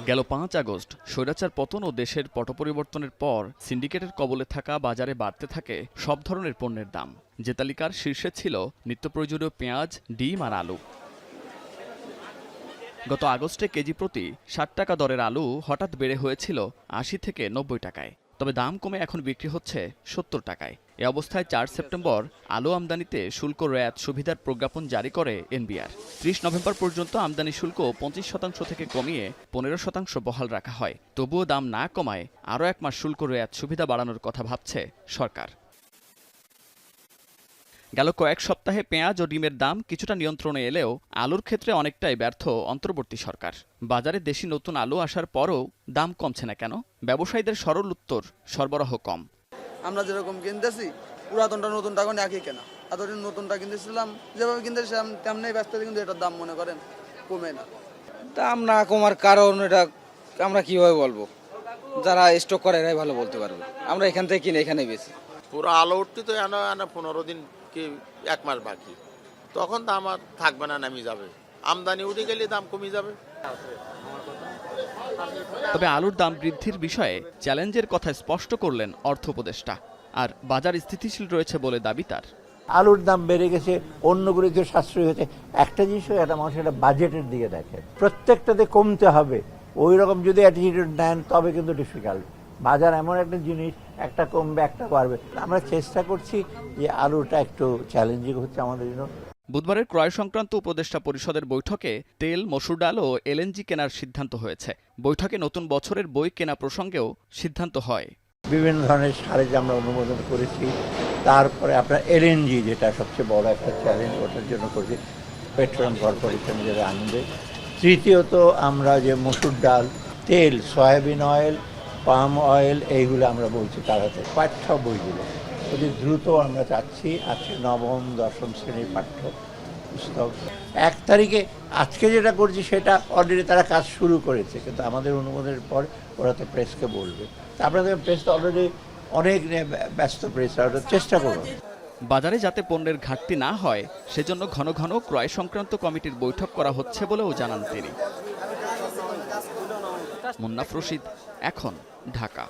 গেল ৫ আগস্ট স্বৈরাচার পতন ও দেশের পটপরিবর্তনের পর সিন্ডিকেটের কবলে থাকা বাজারে বাড়তে থাকে সব ধরনের পণ্যের দাম। যে তালিকার শীর্ষে ছিল নিত্যপ্রয়োজনীয় পেঁয়াজ, ডিম আর আলু। গত আগস্টে কেজি প্রতি ৬০ টাকা দরের আলু হঠাৎ বেড়ে হয়েছিল ৮০ থেকে ৯০ টাকায়। তবে দাম কমে এখন বিক্রি হচ্ছে ৭০ টাকায়। এ অবস্থায় ৪ সেপ্টেম্বর আলু আমদানিতে শুল্ক রেয়াত সুবিধার প্রজ্ঞাপন জারি করে এনবিআর। ৩০ নভেম্বর পর্যন্ত আমদানি শুল্ক ২৫% থেকে কমিয়ে ১৫% বহাল রাখা হয়। তবুও দাম না কমায় আরও ১ মাস শুল্ক রেয়াত সুবিধা বাড়ানোর কথা ভাবছে সরকার। গেল কয়েক সপ্তাহে পেঁয়াজ ও ডিমের দাম কিছুটা নিয়ন্ত্রণে এলেও আলুর ক্ষেত্রে অনেকটাই ব্যর্থ অন্তর্বর্তী সরকার। বাজারে দেশি নতুন আলু আসার পরও দাম কমছে না কেন? ব্যবসায়ীদের সরল উত্তর, সরবরাহ কম। আমরা যেরকম কিনতেছি পুরাতনটা নতুনটা এখন একই কেনা। এতদিন নতুনটা কিনতেছিলাম যেভাবে কিনতেছিলাম তেমনি ব্যস্ত, কিন্তু এটার দাম মনে করেন কমে না। দাম না কমার কারণ এটা আমরা কিভাবে বলবো? যারা স্টক করে এরাই ভালো বলতে পারবে। আমরা এখান থেকে কিনে এখানে বেশি। পুরো আলো উঠতে তো এনা 15 দিন কি 1 মাস বাকি, তখন দাম আর থাকবে না, নামি যাবে। আমদানি উঠে গেলে দাম কমে যাবে। তবে আলুর দাম বৃদ্ধির বিষয়ে চ্যালেঞ্জের কথা স্পষ্ট করলেন অর্থ উপদেষ্টা। আর বাজার স্থিতিশীল রয়েছে বলে দাবি তার। আলুর দাম বেড়ে গেছে, অন্যগুলো একটু সাশ্রয়ী হয়েছে। একটা জিনিস একটা মানুষ একটা বাজেটের দিকে দেখে, প্রত্যেকটাতে কমতে হবে ওই রকম যদি অ্যাটিটিউড নেন তবে কিন্তু ডিফিকাল্ট। বাজার এমন একটা জিনিস, একটা কমবে একটা বাড়বে। আমরা চেষ্টা করছি যে আলুটা একটু চ্যালেঞ্জিং হচ্ছে আমাদের জন্য। বুধবারের ক্রয় সংক্রান্ত উপদেষ্টা পরিষদের বৈঠকে তেল, মসুর ডাল ও এলএনজি কেনার সিদ্ধান্ত হয়েছে। বৈঠকে নতুন বছরের বই কেনা প্রসঙ্গেও সিদ্ধান্ত হয়। বিভিন্ন ধরনের সারে যে আমরা অনুমোদন করেছি, তারপরে আপনার এলএনজি যেটা সবচেয়ে বড় একটা চ্যালেঞ্জ, ওটার জন্য করেছি পেট্রোলিয়াম কর্পোরেশন যেটা আনবে। তৃতীয়ত আমরা যে মসুর ডাল, তেল, সয়াবিন অয়েল, পাম অয়েল এইগুলো আমরা বলছি তার হাতে পাঠ্য বইগুলো অতি দ্রুত আমরা চাচ্ছি। আজকে নবম দশম শ্রেণীর পাঠ্য পুস্তক 1 তারিখে আজকে যেটা করছি সেটা অলরেডি তারা কাজ শুরু করেছে, কিন্তু আমাদের অনুমোদনের পর ওরা তো প্রেসকে বলবে। তারপরে প্রেস তো অলরেডি অনেক ব্যস্ত, প্রেস ওটা চেষ্টা করব। বাজারে যাতে পণ্যের ঘাটতি না হয় সেজন্য ঘন ঘন ক্রয় সংক্রান্ত কমিটির বৈঠক করা হচ্ছে বলেও জানান তিনি। মুন্নাফ রশিদ, এখন, ঢাকা।